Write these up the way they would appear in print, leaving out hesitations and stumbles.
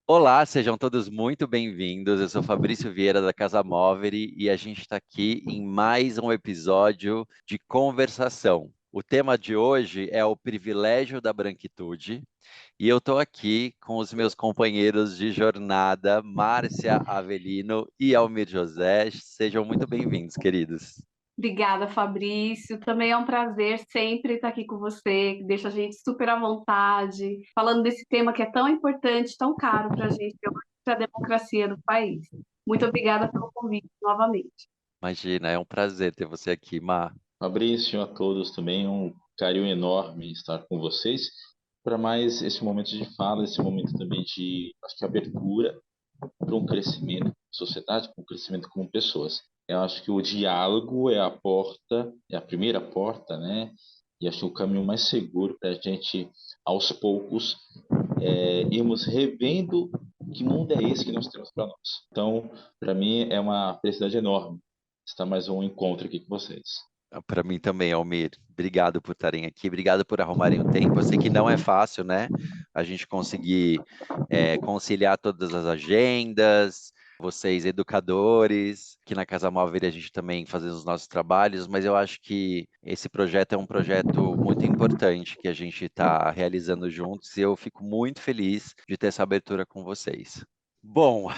Olá, sejam todos muito bem-vindos. Eu sou Fabrício Vieira da Casa Movere e a gente está aqui em mais um episódio de conversação. O tema de hoje é o privilégio da branquitude e eu estou aqui com os meus companheiros de jornada, Márcia Avelino e Almir José. Sejam muito bem-vindos, queridos. Obrigada, Fabrício. Também é um prazer sempre estar aqui com você, que deixa a gente super à vontade, falando desse tema que é tão importante, tão caro para a gente, para a democracia do país. Muito obrigada pelo convite novamente. Imagina, é um prazer ter você aqui, Mar. Fabrício, a todos também, é um carinho enorme estar com vocês para mais esse momento de fala, esse momento também de, acho que, abertura para um crescimento da sociedade, para um crescimento como pessoas. Eu acho que o diálogo é a porta, é a primeira porta, né? E acho que o caminho mais seguro para a gente, aos poucos, irmos revendo que mundo é esse que nós temos para nós. Então, para mim, é uma felicidade enorme estar mais um encontro aqui com vocês. Para mim também, Almir. Obrigado por estarem aqui, obrigado por arrumarem o tempo. Eu sei que não é fácil, né? A gente conseguir conciliar todas as agendas, vocês educadores, que na Casa Móvel a gente também faz os nossos trabalhos, mas eu acho que esse projeto é um projeto muito importante que a gente está realizando juntos e eu fico muito feliz de ter essa abertura com vocês. Bom,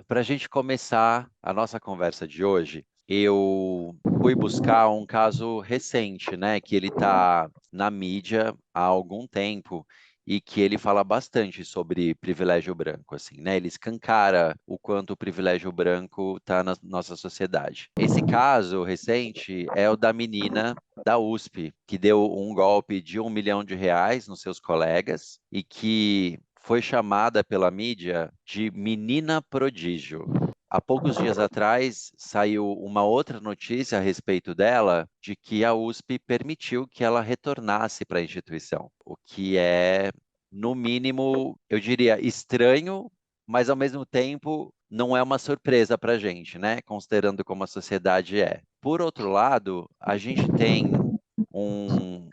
para a gente começar a nossa conversa de hoje, eu fui buscar um caso recente, né? Que ele está na mídia há algum tempo e que ele fala bastante sobre privilégio branco, assim, né? Ele escancara o quanto o privilégio branco está na nossa sociedade. Esse caso recente é o da menina da USP, que deu um golpe de R$ 1 milhão nos seus colegas e que foi chamada pela mídia de menina prodígio. Há poucos dias atrás saiu uma outra notícia a respeito dela, de que a USP permitiu que ela retornasse para a instituição, o que é, no mínimo, eu diria estranho, mas ao mesmo tempo não é uma surpresa para a gente, né? Considerando como a sociedade é. Por outro lado, a gente tem um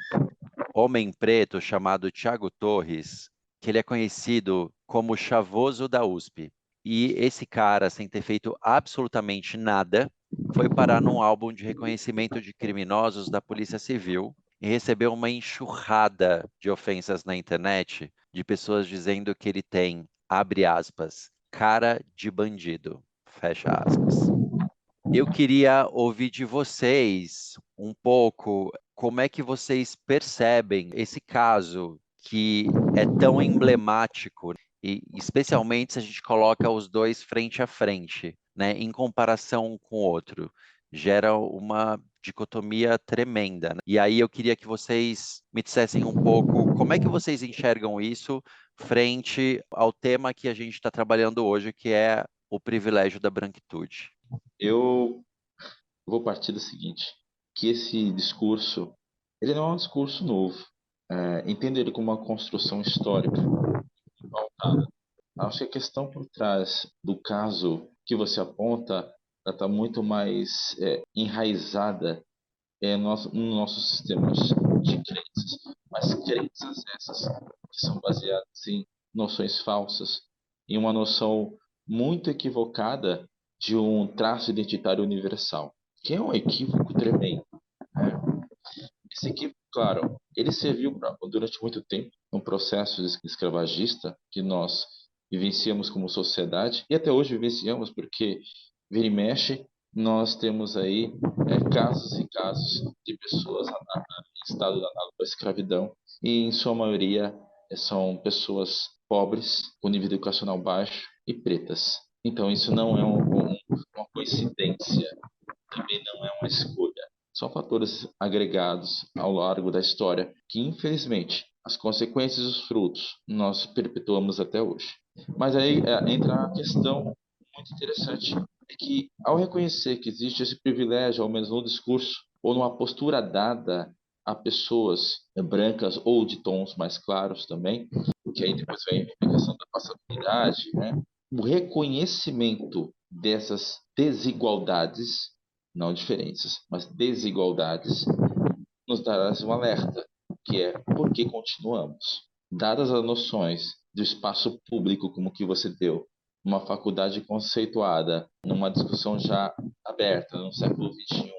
homem preto chamado Tiago Torres, que ele é conhecido como o Chavoso da USP. E esse cara, sem ter feito absolutamente nada, foi parar num álbum de reconhecimento de criminosos da Polícia Civil e recebeu uma enxurrada de ofensas na internet de pessoas dizendo que ele tem, abre aspas, cara de bandido, fecha aspas. Eu queria ouvir de vocês um pouco como é que vocês percebem esse caso que é tão emblemático, e especialmente se a gente coloca os dois frente a frente, né, em comparação um com o outro. Gera uma dicotomia tremenda, né? E aí eu queria que vocês me dissessem um pouco como é que vocês enxergam isso frente ao tema que a gente está trabalhando hoje, que é o privilégio da branquitude. Eu vou partir do seguinte, que esse discurso, ele não é um discurso novo. Entendo ele como uma construção histórica pautada. Acho que a questão por trás do caso que você aponta, ela está muito mais enraizada nos nossos sistemas de crenças. Mas crenças essas que são baseadas em noções falsas, em uma noção muito equivocada de um traço identitário universal, que é um equívoco tremendo, né? Esse equívoco, claro, ele serviu durante muito tempo um processo escravagista que nós vivenciamos como sociedade e até hoje vivenciamos porque vira e mexe nós temos aí casos e casos de pessoas em estado análogo à escravidão e em sua maioria são pessoas pobres, com nível educacional baixo e pretas. Então isso não é uma coincidência, também não é uma escolha. São fatores agregados ao largo da história que, infelizmente, as consequências e os frutos nós perpetuamos até hoje. Mas aí entra a questão muito interessante, é que ao reconhecer que existe esse privilégio, ao menos no discurso, ou numa postura dada a pessoas brancas ou de tons mais claros também, que aí depois vem a questão da passabilidade, né? O reconhecimento dessas desigualdades, não diferenças, mas desigualdades, nos dará um alerta, que é por que continuamos. Dadas as noções do espaço público como que você deu, uma faculdade conceituada, numa discussão já aberta no século XXI,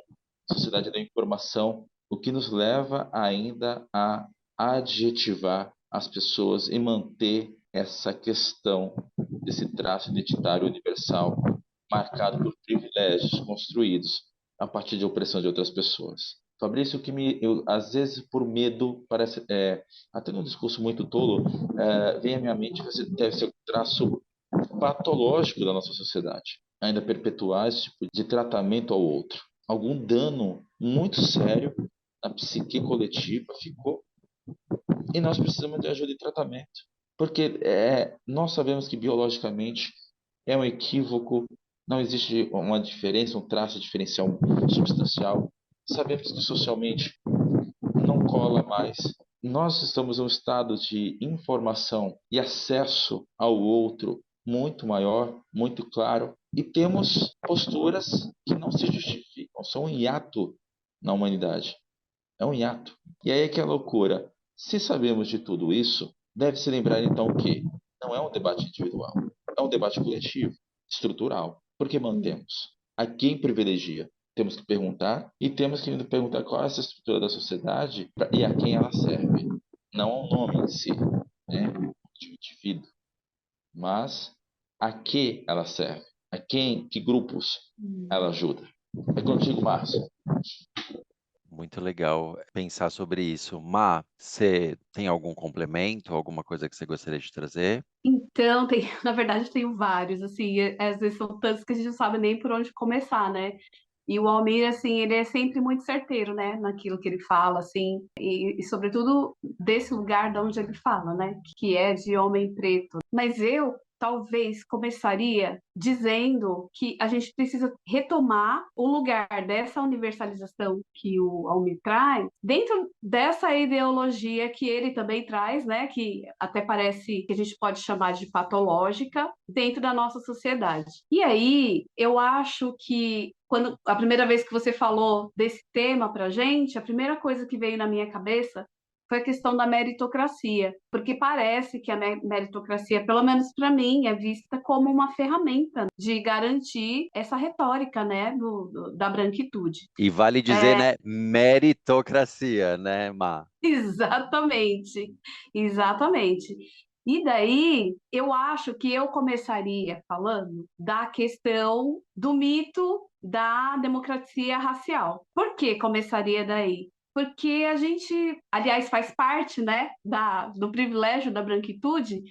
sociedade da informação, o que nos leva ainda a adjetivar as pessoas e manter essa questão desse traço identitário universal marcado por privilégios construídos a partir de opressão de outras pessoas. Fabrício, o que às vezes por medo, parece, até num discurso muito tolo, vem à minha mente que deve ser um traço patológico da nossa sociedade, ainda perpetuar esse tipo de tratamento ao outro. Algum dano muito sério na psique coletiva ficou, e nós precisamos de ajuda e tratamento. Porque nós sabemos que biologicamente é um equívoco, não existe uma diferença, um traço diferencial substancial. Sabemos que socialmente não cola mais. Nós estamos em um estado de informação e acesso ao outro muito maior, muito claro, e temos posturas que não se justificam, são um hiato na humanidade. É um hiato. E aí é que é a loucura. Se sabemos de tudo isso, deve-se lembrar então que não é um debate individual, é um debate coletivo, estrutural. Porque mantemos. A quem privilegia? Temos que perguntar, e temos que perguntar qual é essa estrutura da sociedade e a quem ela serve. Não ao nome em si, né, de indivíduo, mas a que ela serve, a quem, que grupos ela ajuda. É contigo, Márcio. Muito legal pensar sobre isso. Má, você tem algum complemento, alguma coisa que você gostaria de trazer? Então, na verdade, eu tenho vários, assim, às vezes são tantos que a gente não sabe nem por onde começar, né? E o Almir, assim, ele é sempre muito certeiro, né, naquilo que ele fala, assim, e sobretudo desse lugar de onde ele fala, né, que é de homem preto. Mas eu talvez começaria dizendo que a gente precisa retomar o lugar dessa universalização que o Almir traz dentro dessa ideologia que ele também traz, né, que até parece que a gente pode chamar de patológica dentro da nossa sociedade. E aí, eu acho que quando a primeira vez que você falou desse tema para a gente, a primeira coisa que veio na minha cabeça foi a questão da meritocracia, porque parece que a meritocracia, pelo menos para mim, é vista como uma ferramenta de garantir essa retórica, né, da branquitude. E vale dizer, né, meritocracia, né, Má? Exatamente, exatamente. E daí, eu acho que eu começaria falando da questão do mito da democracia racial. Por que começaria daí? Porque a gente, aliás, faz parte, né, do privilégio da branquitude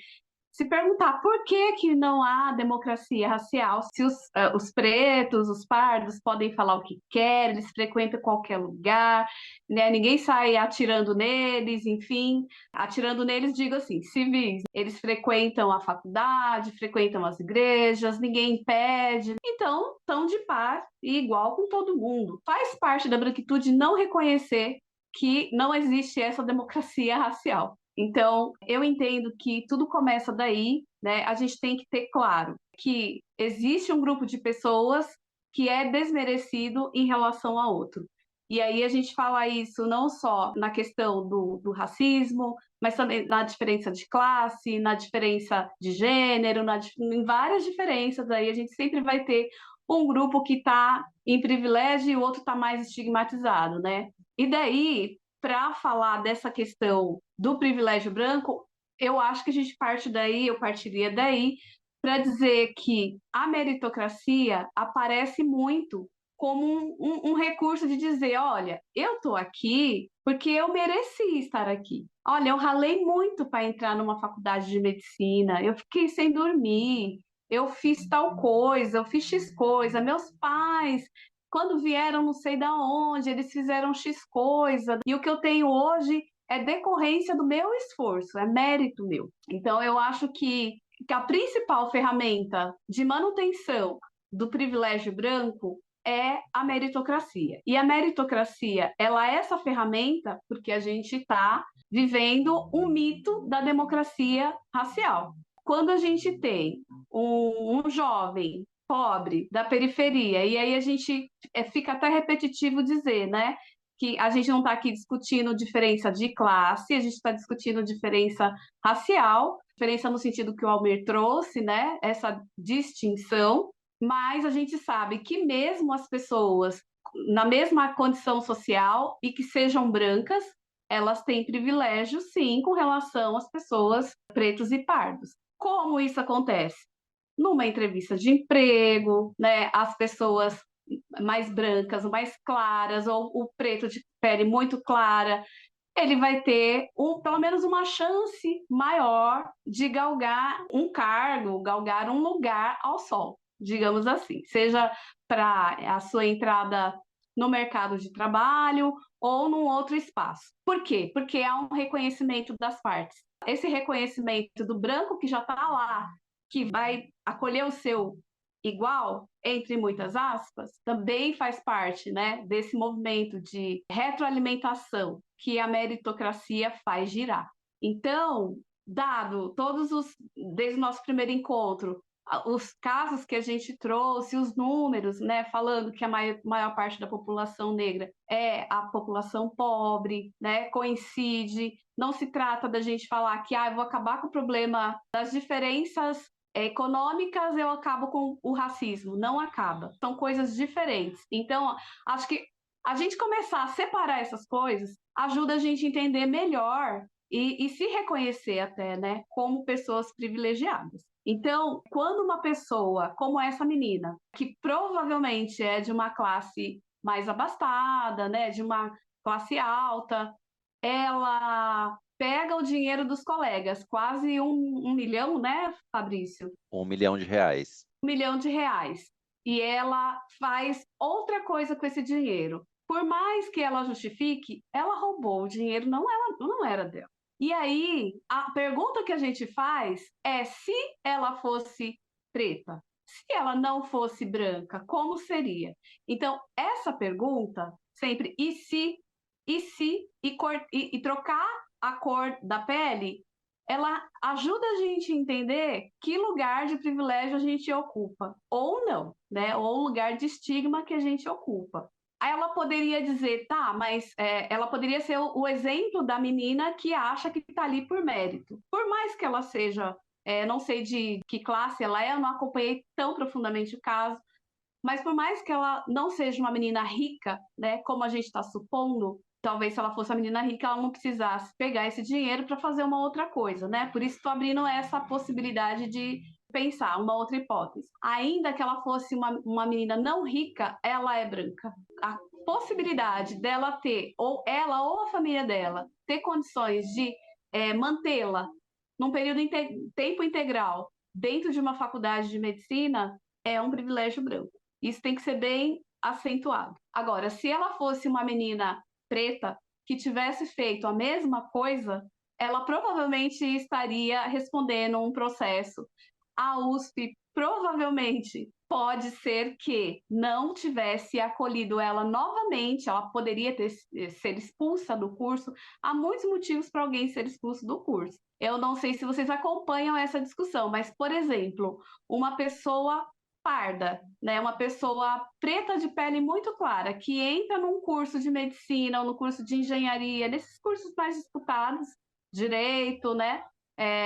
se perguntar por que que não há democracia racial, se os pretos, os pardos podem falar o que querem, eles frequentam qualquer lugar, né? Ninguém sai atirando neles, enfim, atirando neles, digo assim, civis, eles frequentam a faculdade, frequentam as igrejas, ninguém impede, então estão de par e igual com todo mundo. Faz parte da branquitude não reconhecer que não existe essa democracia racial. Então, eu entendo que tudo começa daí, né? A gente tem que ter claro que existe um grupo de pessoas que é desmerecido em relação a outro. E aí a gente fala isso não só na questão do racismo, mas também na diferença de classe, na diferença de gênero, em várias diferenças. Aí a gente sempre vai ter um grupo que está em privilégio e o outro está mais estigmatizado, né? E daí, para falar dessa questão do privilégio branco, eu acho que a gente parte daí, eu partiria daí, para dizer que a meritocracia aparece muito como um recurso de dizer, olha, eu estou aqui porque eu mereci estar aqui. Olha, eu ralei muito para entrar numa faculdade de medicina, eu fiquei sem dormir, eu fiz tal coisa, eu fiz X coisa, meus pais quando vieram não sei da onde, eles fizeram X coisa, e o que eu tenho hoje é decorrência do meu esforço, é mérito meu. Então, eu acho que a principal ferramenta de manutenção do privilégio branco é a meritocracia. E a meritocracia, ela é essa ferramenta porque a gente está vivendo um mito da democracia racial. Quando a gente tem um jovem pobre da periferia, e aí a gente fica até repetitivo dizer, né? que a gente não está aqui discutindo diferença de classe, a gente está discutindo diferença racial, diferença no sentido que o Almir trouxe, né? Essa distinção, mas a gente sabe que mesmo as pessoas na mesma condição social e que sejam brancas, elas têm privilégios, sim, com relação às pessoas pretos e pardos. Como isso acontece? Numa entrevista de emprego, né? As pessoas mais brancas, mais claras, ou o preto de pele muito clara, ele vai ter pelo menos uma chance maior de galgar um cargo, galgar um lugar ao sol, digamos assim, seja para a sua entrada no mercado de trabalho ou num outro espaço. Por quê? Porque há um reconhecimento das partes. Esse reconhecimento do branco que já está lá, que vai acolher o seu igual, entre muitas aspas, também faz parte, né, desse movimento de retroalimentação que a meritocracia faz girar. Então, dado desde o nosso primeiro encontro, os casos que a gente trouxe, os números, né, falando que a maior parte da população negra é a população pobre, né, coincide. Não se trata da gente falar que eu vou acabar com o problema das diferenças econômicas, eu acabo com o racismo. Não acaba. São coisas diferentes. Então, acho que a gente começar a separar essas coisas ajuda a gente a entender melhor e se reconhecer até, né, como pessoas privilegiadas. Então, quando uma pessoa como essa menina, que provavelmente é de uma classe mais abastada, né, de uma classe alta, ela pega o dinheiro dos colegas, quase um milhão, né, Fabrício? R$ 1 milhão. R$ 1 milhão. E ela faz outra coisa com esse dinheiro. Por mais que ela justifique, ela roubou o dinheiro, não era dela. E aí, a pergunta que a gente faz é se ela fosse preta, se ela não fosse branca, como seria? Então, essa pergunta, sempre, e trocar a cor da pele, ela ajuda a gente a entender que lugar de privilégio a gente ocupa, ou não, né? Ou o lugar de estigma que a gente ocupa. Aí ela poderia dizer, tá, mas ela poderia ser o exemplo da menina que acha que está ali por mérito. Por mais que ela seja, não sei de que classe ela é, eu não acompanhei tão profundamente o caso, mas por mais que ela não seja uma menina rica, né, como a gente está supondo, talvez se ela fosse uma menina rica, ela não precisasse pegar esse dinheiro para fazer uma outra coisa, né? Por isso estou abrindo essa possibilidade de pensar, uma outra hipótese. Ainda que ela fosse uma menina não rica, ela é branca. A possibilidade dela ter, ou ela ou a família dela, ter condições de mantê-la num período tempo integral dentro de uma faculdade de medicina é um privilégio branco. Isso tem que ser bem acentuado. Agora, se ela fosse uma menina preta que tivesse feito a mesma coisa, ela provavelmente estaria respondendo um processo. A USP provavelmente pode ser que não tivesse acolhido ela novamente, ela poderia ser expulsa do curso. Há muitos motivos para alguém ser expulso do curso. Eu não sei se vocês acompanham essa discussão, mas, por exemplo, uma pessoa parda, né, uma pessoa preta de pele muito clara, que entra num curso de medicina ou no curso de engenharia, nesses cursos mais disputados, direito, né,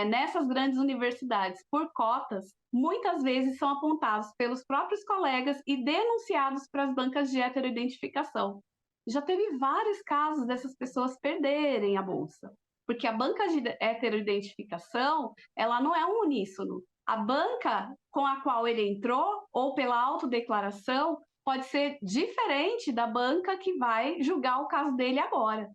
nessas grandes universidades, por cotas, muitas vezes são apontados pelos próprios colegas e denunciados para as bancas de heteroidentificação. Já teve vários casos dessas pessoas perderem a bolsa, porque a banca de heteroidentificação, ela não é um uníssono. A banca com a qual ele entrou, ou pela autodeclaração, pode ser diferente da banca que vai julgar o caso dele agora.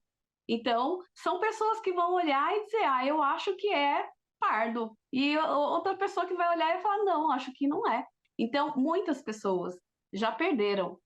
Então, são pessoas que vão olhar e dizer, eu acho que é pardo. E outra pessoa que vai olhar e falar, não, acho que não é. Então, muitas pessoas já perderam.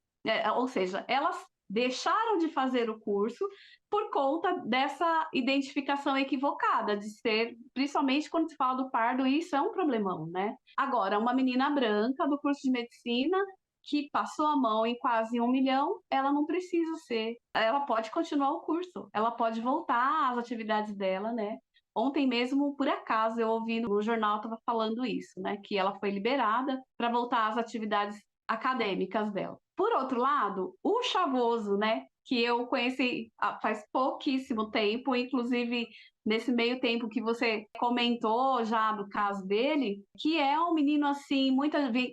Ou seja, elas deixaram de fazer o curso por conta dessa identificação equivocada, de ser, principalmente quando se fala do pardo, isso é um problemão, né? Agora, uma menina branca do curso de medicina que passou a mão em quase 1 milhão, ela não precisa ser, ela pode continuar o curso, ela pode voltar às atividades dela, né? Ontem mesmo, por acaso, eu ouvi no jornal, estava falando isso, né? Que ela foi liberada para voltar às atividades acadêmicas dela. Por outro lado, o chavoso, né? que eu conheci faz pouquíssimo tempo, inclusive nesse meio tempo que você comentou já do caso dele, que é um menino assim,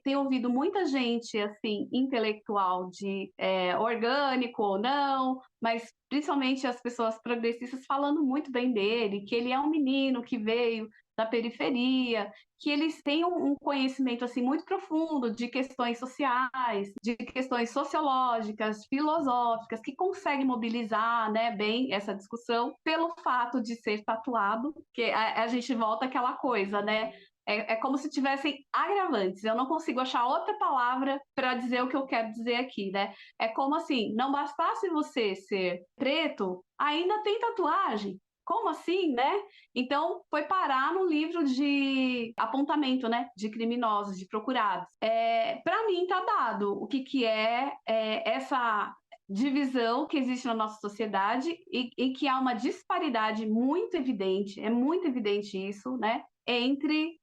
tem ouvido muita gente assim, intelectual, de orgânico ou não, mas principalmente as pessoas progressistas falando muito bem dele, que ele é um menino que veio da periferia, que eles têm um conhecimento assim muito profundo de questões sociais, de questões sociológicas, filosóficas, que conseguem mobilizar, né, bem essa discussão pelo fato de ser tatuado, que a gente volta àquela coisa, né? É como se tivessem agravantes. Eu não consigo achar outra palavra para dizer o que eu quero dizer aqui, né? É como assim, não bastasse você ser preto, ainda tem tatuagem. Como assim, né? Então, foi parar no livro de apontamento, né? De criminosos, de procurados. Para mim, tá dado o que é essa divisão que existe na nossa sociedade e que há uma disparidade muito evidente, é muito evidente isso, né? Entre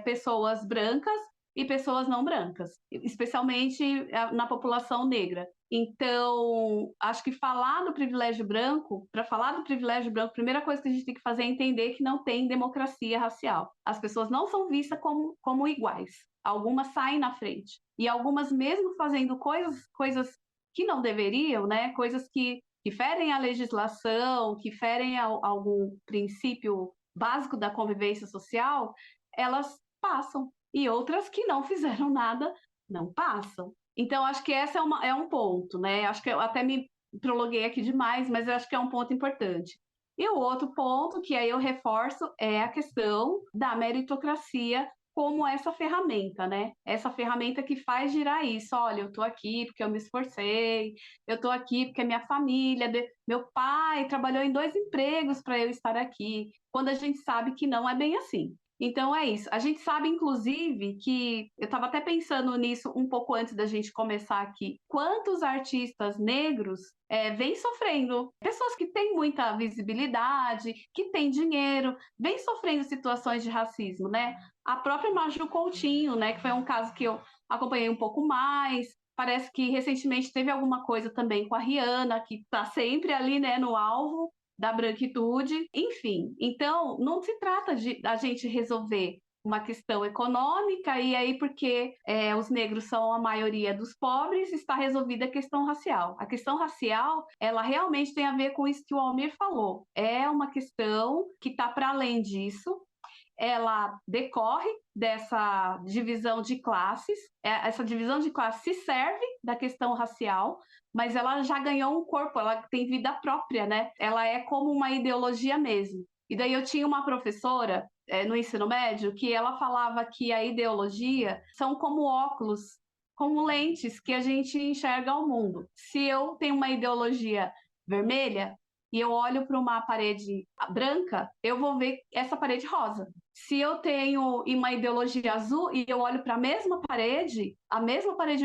pessoas brancas e pessoas não brancas, especialmente na população negra. Então, acho que falar do privilégio branco, para falar do privilégio branco, a primeira coisa que a gente tem que fazer é entender que não tem democracia racial. As pessoas não são vistas como iguais. Algumas saem na frente. E algumas, mesmo fazendo coisas que não deveriam, né? Coisas que ferem a legislação, que ferem algum princípio básico da convivência social, elas passam. E outras que não fizeram nada, não passam. Então, acho que esse é um ponto, né? Acho que eu até me prolonguei aqui demais, mas eu acho que é um ponto importante. E o outro ponto, que aí eu reforço, é a questão da meritocracia como essa ferramenta, né? Essa ferramenta que faz girar isso. Olha, eu tô aqui porque eu me esforcei, eu tô aqui porque minha família, meu pai trabalhou em 2 empregos para eu estar aqui, quando a gente sabe que não é bem assim. Então é isso. A gente sabe, inclusive, que eu estava até pensando nisso um pouco antes da gente começar aqui. Quantos artistas negros vêm sofrendo? Pessoas que têm muita visibilidade, que têm dinheiro, vêm sofrendo situações de racismo, né? A própria Maju Coutinho, né? Que foi um caso que eu acompanhei um pouco mais. Parece que recentemente teve alguma coisa também com a Rihanna, que está sempre ali, né, no alvo da branquitude, enfim. Então, não se trata de a gente resolver uma questão econômica e aí porque os negros são a maioria dos pobres, está resolvida a questão racial. A questão racial, ela realmente tem a ver com isso que o Almir falou. É uma questão que está para além disso, ela decorre dessa divisão de classes. Essa divisão de classes se serve da questão racial, mas ela já ganhou um corpo, ela tem vida própria, né? Ela é como uma ideologia mesmo. E daí eu tinha uma professora no ensino médio que ela falava que a ideologia são como óculos, como lentes que a gente enxerga o mundo. Se eu tenho uma ideologia vermelha e eu olho para uma parede branca, eu vou ver essa parede rosa. Se eu tenho uma ideologia azul e eu olho para a mesma parede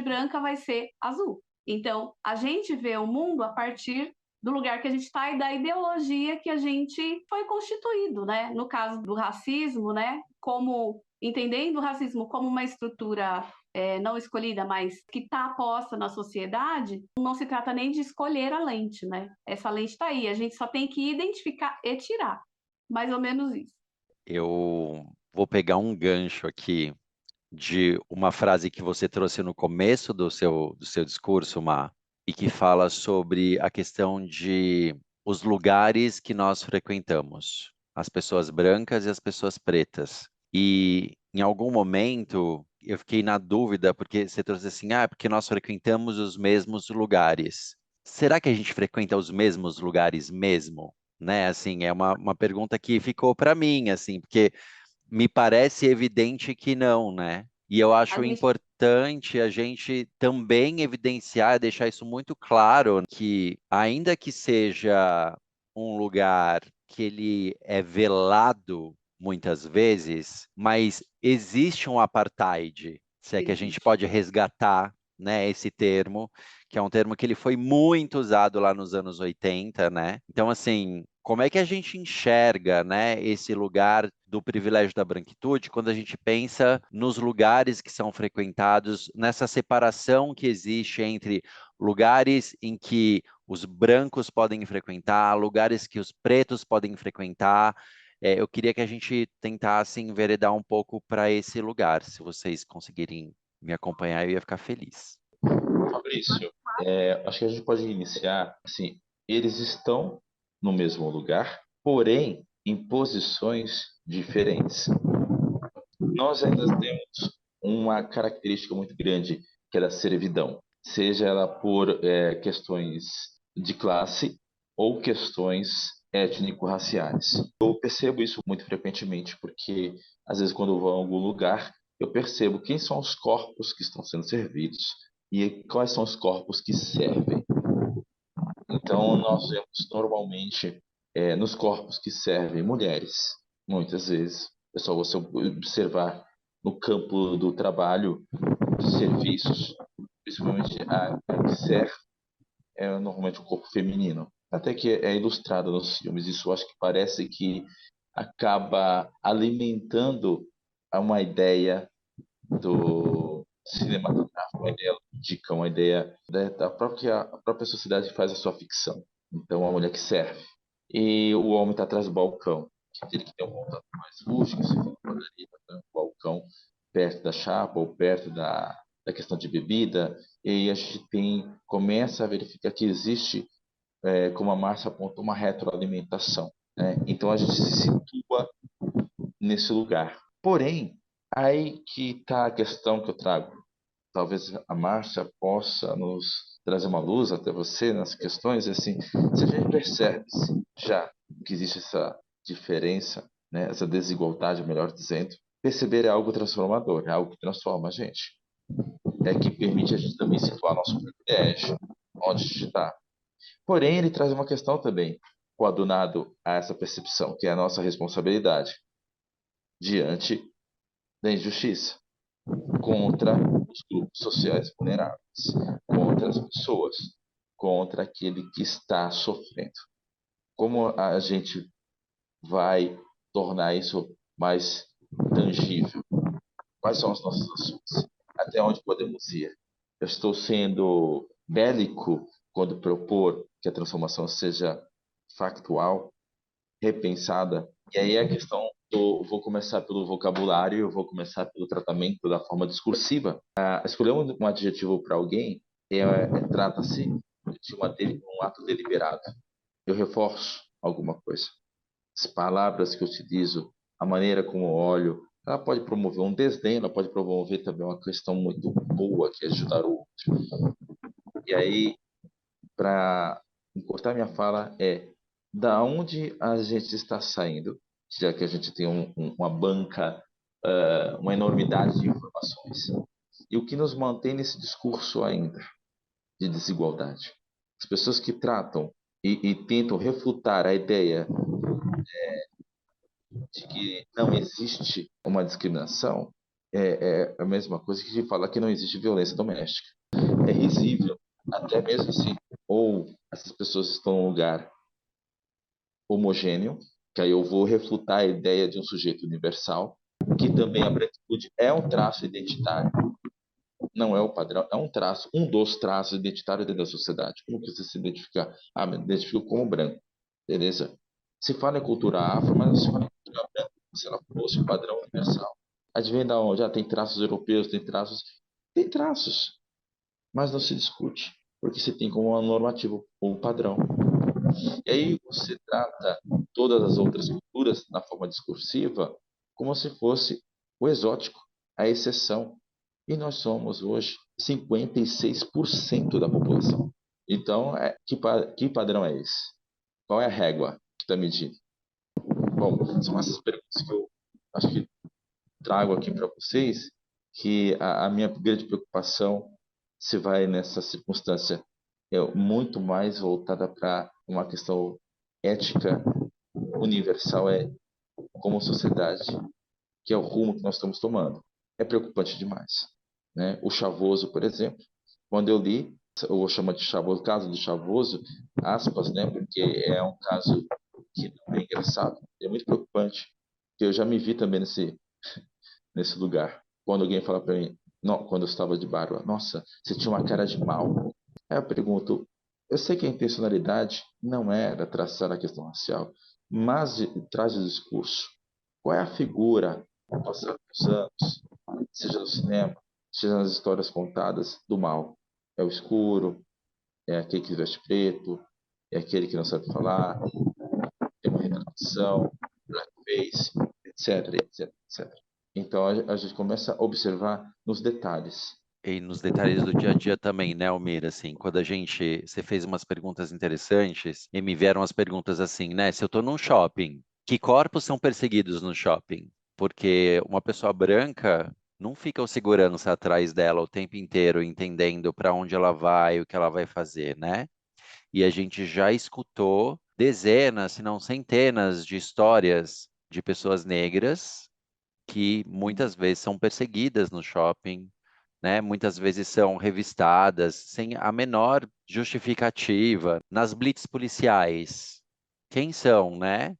branca vai ser azul. Então, a gente vê o mundo a partir do lugar que a gente está e da ideologia que a gente foi constituído, né? No caso do racismo, né? Como entendendo o racismo como uma estrutura não escolhida, mas que está posta na sociedade, não se trata nem de escolher a lente, né? Essa lente está aí, a gente só tem que identificar e tirar. Mais ou menos isso. Eu vou pegar um gancho aqui de uma frase que você trouxe no começo do seu discurso, Má, e que fala sobre a questão de os lugares que nós frequentamos, as pessoas brancas e as pessoas pretas. E em algum momento eu fiquei na dúvida, porque você trouxe assim, porque nós frequentamos os mesmos lugares. Será que a gente frequenta os mesmos lugares mesmo? Né, assim, é uma pergunta que ficou para mim, assim, porque me parece evidente que não, né? E eu A acho gente importante a gente também evidenciar, deixar isso muito claro, que ainda que seja um lugar que ele é velado muitas vezes, mas existe um apartheid, se é que a gente existe. pode resgatar, né, esse termo, que é um termo que ele foi muito usado lá nos anos 80, né? Então, assim, como é que a gente enxerga, né, esse lugar do privilégio da branquitude quando a gente pensa nos lugares que são frequentados, nessa separação que existe entre lugares em que os brancos podem frequentar, lugares que os pretos podem frequentar. Eu queria que a gente tentasse enveredar um pouco para esse lugar. Se vocês conseguirem me acompanhar, eu ia ficar feliz. Fabrício, acho que a gente pode iniciar assim, eles estão no mesmo lugar, porém em posições diferentes. Nós ainda temos uma característica muito grande, que é da servidão, seja ela por questões de classe ou questões étnico-raciais. Eu percebo isso muito frequentemente, porque às vezes quando eu vou a algum lugar, eu percebo quem são os corpos que estão sendo servidos e quais são os corpos que servem. Então, nós vemos normalmente nos corpos que servem mulheres, muitas vezes. É só você observar no campo do trabalho, dos serviços, principalmente a que serve normalmente o corpo feminino. Até que é ilustrado nos filmes. Isso eu acho que parece que acaba alimentando uma ideia do cinematográfico, uma ideia lúdica, uma ideia da a própria sociedade que faz a sua ficção. Então, a mulher que serve. E o homem está atrás do balcão. Aquele que tem um contato mais rústico, se for uma padaria, tá no balcão, perto da chapa ou perto da questão de bebida. E a gente começa a verificar que existe, como a Márcia apontou, uma retroalimentação. Né? Então, a gente se situa nesse lugar. Porém, aí que está a questão que eu trago. Talvez a Márcia possa nos trazer uma luz até você nessas questões. Assim, se a gente percebe já que existe essa diferença, né, essa desigualdade, melhor dizendo, perceber é algo transformador, é algo que transforma a gente. É que permite a gente também situar nosso privilégio, onde a gente está. Porém, ele traz uma questão também, coadunado a essa percepção, que é a nossa responsabilidade diante da injustiça, contra os grupos sociais vulneráveis, contra as pessoas, contra aquele que está sofrendo. Como a gente vai tornar isso mais tangível? Quais são as nossas ações? Até onde podemos ir? Eu estou sendo bélico quando propor que a transformação seja factual, repensada. E aí a questão vou começar pelo vocabulário, eu vou começar pelo tratamento da forma discursiva. Escolher um adjetivo para alguém trata-se de um ato deliberado. Eu reforço alguma coisa. As palavras que eu utilizo, a maneira como eu olho, ela pode promover um desdém, ela pode promover também uma questão muito boa, que é ajudar o outro. E aí, para encurtar minha fala, da onde a gente está saindo, já que a gente tem uma banca, uma enormidade de informações, e o que nos mantém nesse discurso ainda de desigualdade. As pessoas que tratam e tentam refutar a ideia de que não existe uma discriminação é a mesma coisa que de falar que não existe violência doméstica. É risível, até mesmo assim, ou essas pessoas estão num lugar homogêneo, que aí eu vou refutar a ideia de um sujeito universal, que também a branquitude é um traço identitário, não é o padrão, é um traço, um dos traços identitários dentro da sociedade. Como que você se identifica? Me identifico como branco, beleza? Se fala em cultura afro, mas não se fala em cultura branca, se ela fosse o padrão universal. Advém da onde? Tem traços europeus, tem traços, mas não se discute, porque se tem como uma normativa, um padrão. E aí você trata todas as outras culturas na forma discursiva como se fosse o exótico, a exceção. E nós somos hoje 56% da população. Então, que padrão é esse? Qual é a régua que está medindo? Bom, são essas perguntas que eu acho que trago aqui para vocês, que a minha grande preocupação se vai nessa circunstância muito mais voltada para uma questão ética universal, como sociedade, que é o rumo que nós estamos tomando. É preocupante demais. Né? O Chavoso, por exemplo, quando eu li, eu vou chamar de Chavoso, o caso do Chavoso, aspas, né? Porque é um caso que não é engraçado, é muito preocupante, porque eu já me vi também nesse lugar. Quando alguém fala para mim, não, quando eu estava de barba, nossa, você tinha uma cara de mal. Aí eu pergunto, eu sei que a intencionalidade não era traçar a questão racial, mas traz o discurso. Qual é a figura, ao passar dos anos, seja no cinema, seja nas histórias contadas, do mal? É o escuro, é aquele que veste preto, é aquele que não sabe falar, tem uma reclamação, blackface, etc, etc, etc. Então a gente começa a observar nos detalhes. E nos detalhes do dia a dia também, né, Almir? Assim, quando você fez umas perguntas interessantes e me vieram as perguntas assim, né? Se eu estou num shopping, que corpos são perseguidos no shopping? Porque uma pessoa branca não fica o segurança atrás dela o tempo inteiro, entendendo para onde ela vai, o que ela vai fazer, né? E a gente já escutou dezenas, se não centenas, de histórias de pessoas negras que muitas vezes são perseguidas no shopping, né? Muitas vezes são revistadas sem a menor justificativa nas blitz policiais. Quem são, né?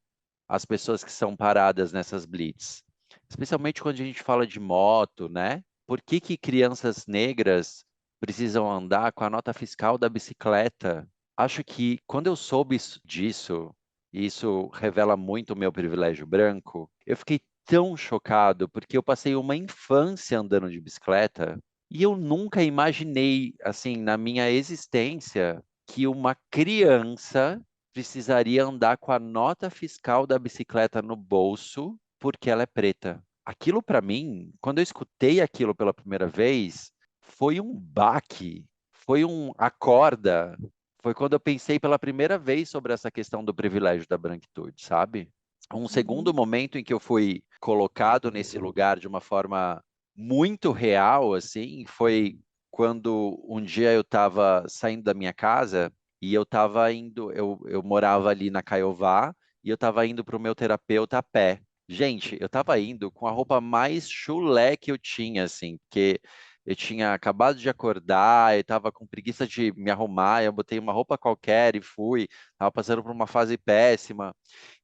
As pessoas que são paradas nessas blitz, especialmente quando a gente fala de moto, né? Por que que crianças negras precisam andar com a nota fiscal da bicicleta? Acho que quando eu soube disso, e isso revela muito o meu privilégio branco, eu fiquei tão chocado porque eu passei uma infância andando de bicicleta e eu nunca imaginei, assim, na minha existência, que uma criança precisaria andar com a nota fiscal da bicicleta no bolso porque ela é preta. Aquilo para mim, quando eu escutei aquilo pela primeira vez, foi um baque, foi um acorda, foi quando eu pensei pela primeira vez sobre essa questão do privilégio da branquitude, sabe? Um segundo Uhum. momento em que eu fui colocado nesse lugar de uma forma muito real, assim, foi quando um dia eu estava saindo da minha casa e eu estava indo, eu morava ali na Caiová e eu estava indo para o meu terapeuta a pé. Gente, eu estava indo com a roupa mais chulé que eu tinha, assim, porque eu tinha acabado de acordar, eu estava com preguiça de me arrumar, eu botei uma roupa qualquer e fui, estava passando por uma fase péssima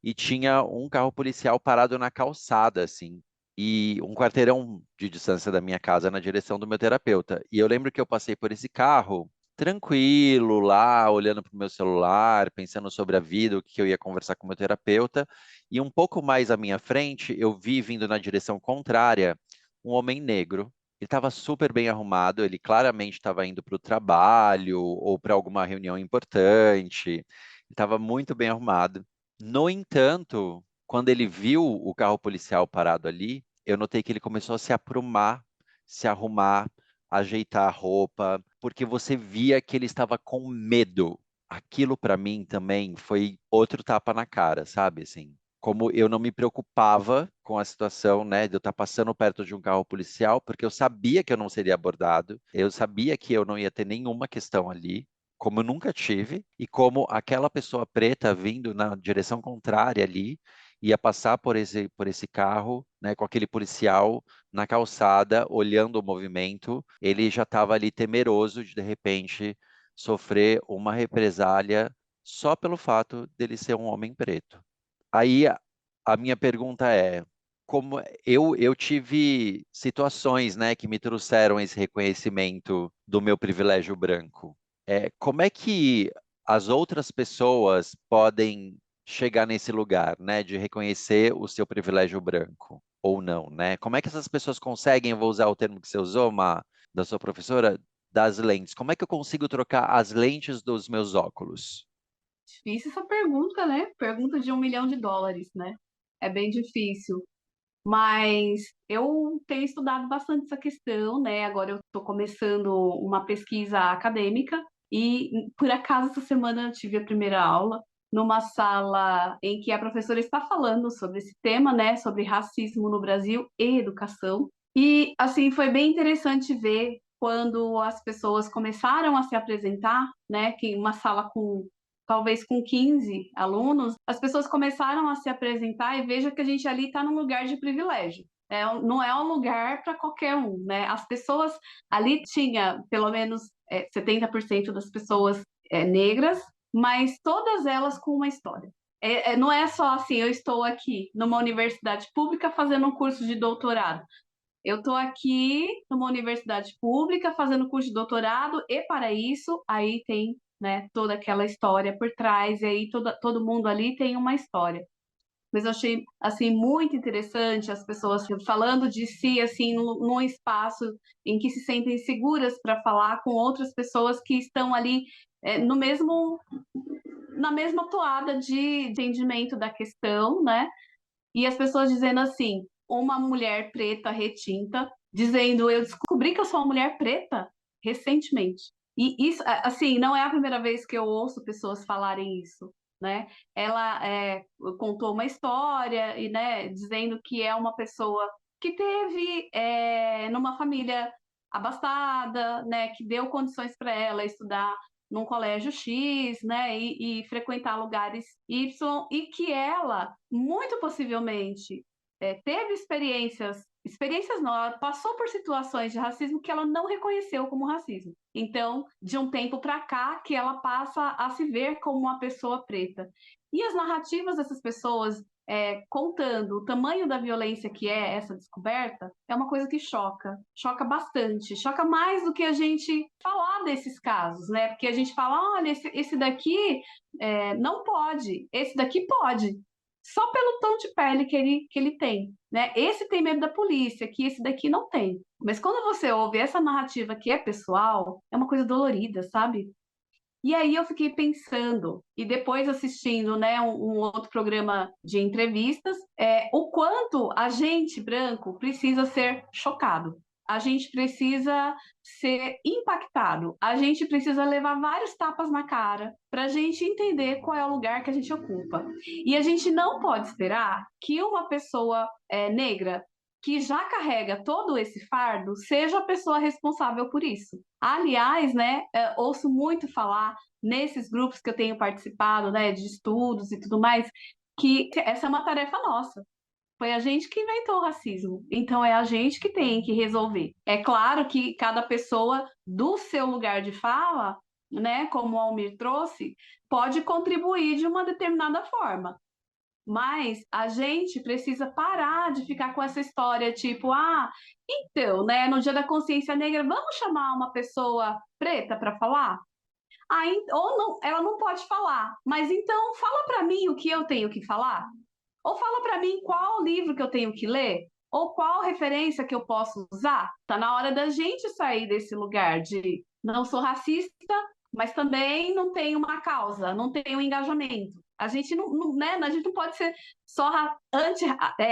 e tinha um carro policial parado na calçada, assim, e um quarteirão de distância da minha casa na direção do meu terapeuta. E eu lembro que eu passei por esse carro tranquilo lá, olhando para o meu celular, pensando sobre a vida, o que eu ia conversar com o meu terapeuta, e um pouco mais à minha frente, eu vi vindo na direção contrária um homem negro. Ele estava super bem arrumado, ele claramente estava indo para o trabalho ou para alguma reunião importante. Ele estava muito bem arrumado. No entanto, quando ele viu o carro policial parado ali, eu notei que ele começou a se aprumar, se arrumar, ajeitar a roupa, porque você via que ele estava com medo. Aquilo para mim também foi outro tapa na cara, sabe? Assim, como eu não me preocupava com a situação, né, de eu estar passando perto de um carro policial, porque eu sabia que eu não seria abordado, eu sabia que eu não ia ter nenhuma questão ali, como eu nunca tive, e como aquela pessoa preta vindo na direção contrária ali ia passar por esse carro, né, com aquele policial na calçada, olhando o movimento, ele já estava ali temeroso de repente sofrer uma represália só pelo fato dele ser um homem preto. Aí a minha pergunta é, como eu tive situações, né, que me trouxeram esse reconhecimento do meu privilégio branco. Como é que as outras pessoas podem chegar nesse lugar, né, de reconhecer o seu privilégio branco ou não, né? Como é que essas pessoas conseguem, eu vou usar o termo que você usou, da sua professora, das lentes. Como é que eu consigo trocar as lentes dos meus óculos? Difícil essa pergunta, né? Pergunta de US$ 1 milhão, né? É bem difícil. Mas eu tenho estudado bastante essa questão, né? Agora eu estou começando uma pesquisa acadêmica e, por acaso, essa semana eu tive a primeira aula numa sala em que a professora está falando sobre esse tema, né? Sobre racismo no Brasil e educação. E, assim, foi bem interessante ver quando as pessoas começaram a se apresentar, né? Que uma sala com talvez com 15 alunos, as pessoas começaram a se apresentar e veja que a gente ali está num lugar de privilégio. Não é um lugar para qualquer um, né? As pessoas ali tinha pelo menos 70% das pessoas negras, mas todas elas com uma história. Não é só assim, eu estou aqui numa universidade pública fazendo um curso de doutorado. eu estou aqui numa universidade pública fazendo curso de doutorado e para isso aí tem, né, toda aquela história por trás e aí todo mundo ali tem uma história. Mas eu achei assim muito interessante as pessoas falando de si assim num espaço em que se sentem seguras para falar com outras pessoas que estão ali no mesmo na mesma toada de entendimento da questão, né? E as pessoas dizendo assim, uma mulher preta retinta, dizendo, eu descobri que eu sou uma mulher preta recentemente. E isso, assim, não é a primeira vez que eu ouço pessoas falarem isso, né? Ela contou uma história, e, né, dizendo que é uma pessoa que teve numa família abastada, né, que deu condições para ela estudar num colégio X, né, e frequentar lugares Y, e que ela, muito possivelmente, teve experiências não, ela passou por situações de racismo que ela não reconheceu como racismo. Então, de um tempo para cá, que ela passa a se ver como uma pessoa preta. E as narrativas dessas pessoas contando o tamanho da violência que é essa descoberta, é uma coisa que choca bastante, choca mais do que a gente falar desses casos, né? Porque a gente fala, olha, esse daqui não pode, esse daqui pode, só pelo tom de pele que ele tem, né? Esse tem medo da polícia, que esse daqui não tem. Mas quando você ouve essa narrativa que é pessoal, é uma coisa dolorida, sabe? E aí eu fiquei pensando, e depois assistindo, né, um outro programa de entrevistas, o quanto a gente branco precisa ser chocado. A gente precisa ser impactado. A gente precisa levar vários tapas na cara para a gente entender qual é o lugar que a gente ocupa. E a gente não pode esperar que uma pessoa negra que já carrega todo esse fardo seja a pessoa responsável por isso. Aliás, né, ouço muito falar nesses grupos que eu tenho participado, né, de estudos e tudo mais, que essa é uma tarefa nossa. Foi a gente que inventou o racismo, então é a gente que tem que resolver. É claro que cada pessoa do seu lugar de fala, né, como o Almir trouxe, pode contribuir de uma determinada forma. Mas a gente precisa parar de ficar com essa história, tipo, então, né, no Dia da Consciência Negra, vamos chamar uma pessoa preta para falar? Ou não, ela não pode falar, mas então fala para mim o que eu tenho que falar. Ou fala para mim qual livro que eu tenho que ler, ou qual referência que eu posso usar. Tá na hora da gente sair desse lugar de não sou racista, mas também não tenho uma causa, não tenho um engajamento. A gente né, a gente não pode ser só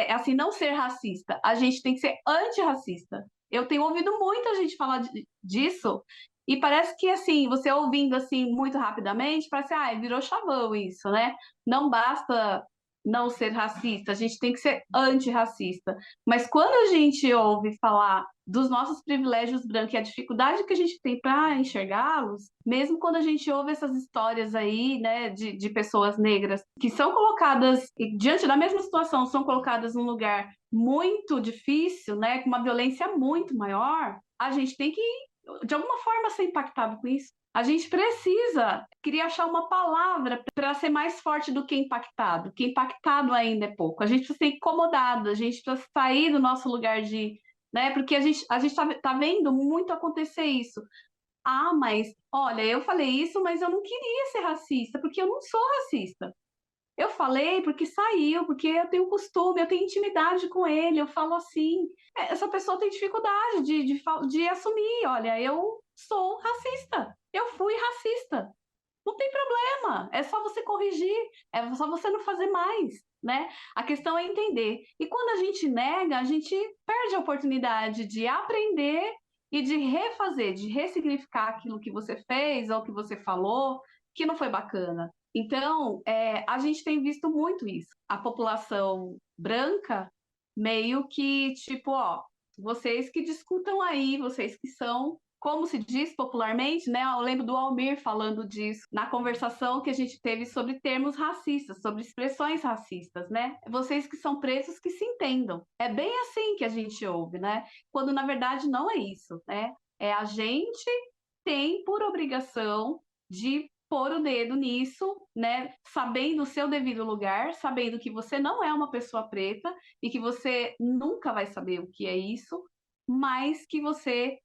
assim, não ser racista. A gente tem que ser antirracista. Eu tenho ouvido muita gente falar disso e parece que assim, você ouvindo assim muito rapidamente, parece virou chavão isso, né? Não basta não ser racista, a gente tem que ser antirracista. Mas quando a gente ouve falar dos nossos privilégios brancos e a dificuldade que a gente tem para enxergá-los, mesmo quando a gente ouve essas histórias aí, né, de pessoas negras que são colocadas diante da mesma situação, são colocadas num lugar muito difícil, né, com uma violência muito maior, a gente tem que, de alguma forma, ser impactado com isso. A gente queria achar uma palavra para ser mais forte do que impactado ainda é pouco. A gente precisa ser incomodado, a gente precisa sair do nosso lugar de, né? Porque a gente tá vendo muito acontecer isso. Mas olha, eu falei isso, mas eu não queria ser racista, porque eu não sou racista. Eu falei porque saiu, porque eu tenho costume, eu tenho intimidade com ele, eu falo assim. Essa pessoa tem dificuldade de assumir, olha, eu sou racista, eu fui racista. Não tem problema, é só você corrigir, é só você não fazer mais, né? A questão é entender. E quando a gente nega, a gente perde a oportunidade de aprender e de refazer, de ressignificar aquilo que você fez ou que você falou, que não foi bacana. Então, a gente tem visto muito isso. A população branca meio que, tipo, vocês que discutam aí, vocês que são, como se diz popularmente, né? Eu lembro do Almir falando disso na conversação que a gente teve sobre termos racistas, sobre expressões racistas, né? Vocês que são pretos que se entendam. É bem assim que a gente ouve, né? Quando na verdade não é isso, né? A gente tem por obrigação de pôr o dedo nisso, né? Sabendo o seu devido lugar, sabendo que você não é uma pessoa preta e que você nunca vai saber o que é isso, mais que você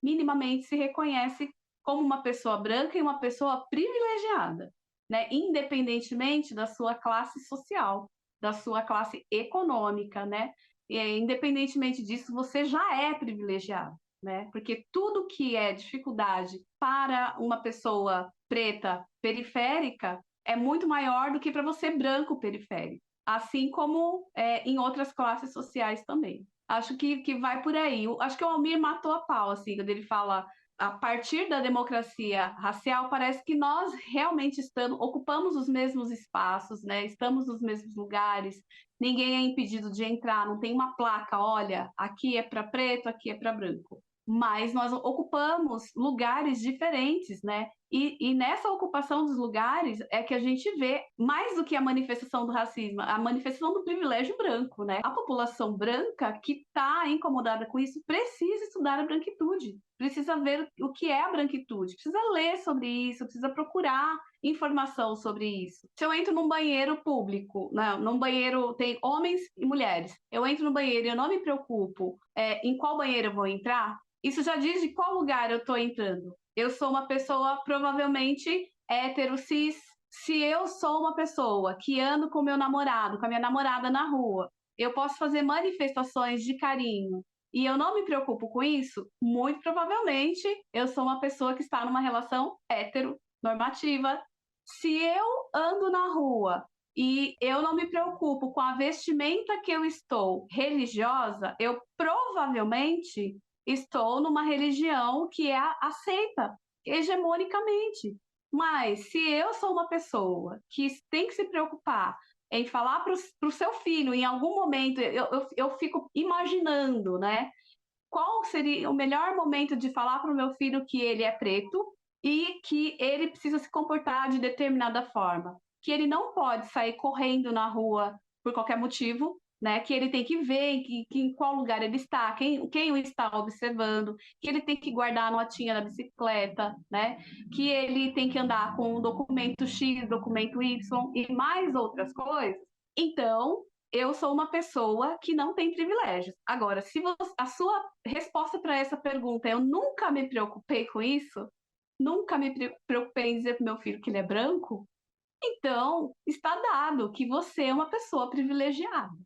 minimamente se reconhece como uma pessoa branca e uma pessoa privilegiada, né? Independentemente da sua classe social, da sua classe econômica, né? E, independentemente disso, você já é privilegiado, né? Porque tudo que é dificuldade para uma pessoa preta periférica é muito maior do que para você branco periférico, assim como em outras classes sociais também. Acho que vai por aí. Acho que o Almir matou a pau, assim, quando ele fala a partir da democracia racial, parece que nós realmente ocupamos os mesmos espaços, né? Estamos nos mesmos lugares, ninguém é impedido de entrar, não tem uma placa, olha, aqui é para preto, aqui é para branco. Mas nós ocupamos lugares diferentes, né? E nessa ocupação dos lugares é que a gente vê, mais do que a manifestação do racismo, a manifestação do privilégio branco, né? A população branca que está incomodada com isso precisa estudar a branquitude, precisa ver o que é a branquitude, precisa ler sobre isso, precisa procurar informação sobre isso. Se eu entro num banheiro público, né, num banheiro tem homens e mulheres, eu entro no banheiro e eu não me preocupo em qual banheiro eu vou entrar, isso já diz de qual lugar eu estou entrando. Eu sou uma pessoa provavelmente hétero, cis. Se eu sou uma pessoa que ando com meu namorado, com a minha namorada na rua, eu posso fazer manifestações de carinho e eu não me preocupo com isso, muito provavelmente eu sou uma pessoa que está numa relação heteronormativa. Se eu ando na rua e eu não me preocupo com a vestimenta que eu estou religiosa, eu provavelmente estou numa religião que é aceita hegemonicamente. Mas se eu sou uma pessoa que tem que se preocupar em falar para o seu filho, em algum momento, eu fico imaginando, né? Qual seria o melhor momento de falar para o meu filho que ele é preto e que ele precisa se comportar de determinada forma? Que ele não pode sair correndo na rua por qualquer motivo, né? Que ele tem que ver em qual lugar ele está, quem o está observando, que ele tem que guardar a notinha da bicicleta, né? Que ele tem que andar com o documento X, documento Y e mais outras coisas. Então, eu sou uma pessoa que não tem privilégios. Agora, se a sua resposta para essa pergunta é eu nunca me preocupei com isso, nunca me preocupei em dizer para meu filho que ele é branco, então está dado que você é uma pessoa privilegiada.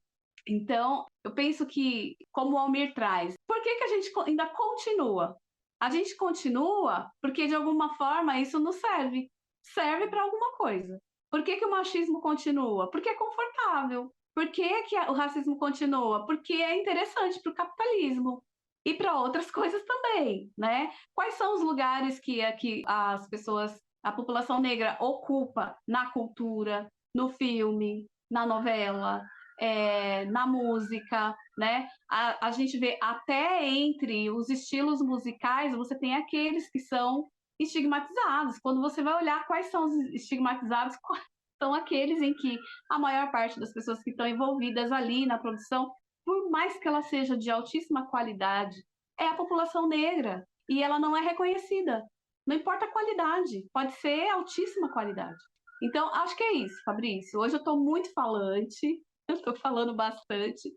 Então, eu penso que, como o Almir traz, por que a gente ainda continua? A gente continua porque, de alguma forma, isso nos serve. Serve para alguma coisa. Por que o machismo continua? Porque é confortável. Por que o racismo continua? Porque é interessante para o capitalismo e para outras coisas também, né? Quais são os lugares que as pessoas, a população negra ocupa na cultura, no filme, na novela, na música, né? A gente vê até entre os estilos musicais, você tem aqueles que são estigmatizados. Quando você vai olhar quais são os estigmatizados, são aqueles em que a maior parte das pessoas que estão envolvidas ali na produção, por mais que ela seja de altíssima qualidade, é a população negra e ela não é reconhecida. Não importa a qualidade, pode ser altíssima qualidade. Então, acho que é isso, Fabrício. Hoje eu estou muito falante, eu estou falando bastante,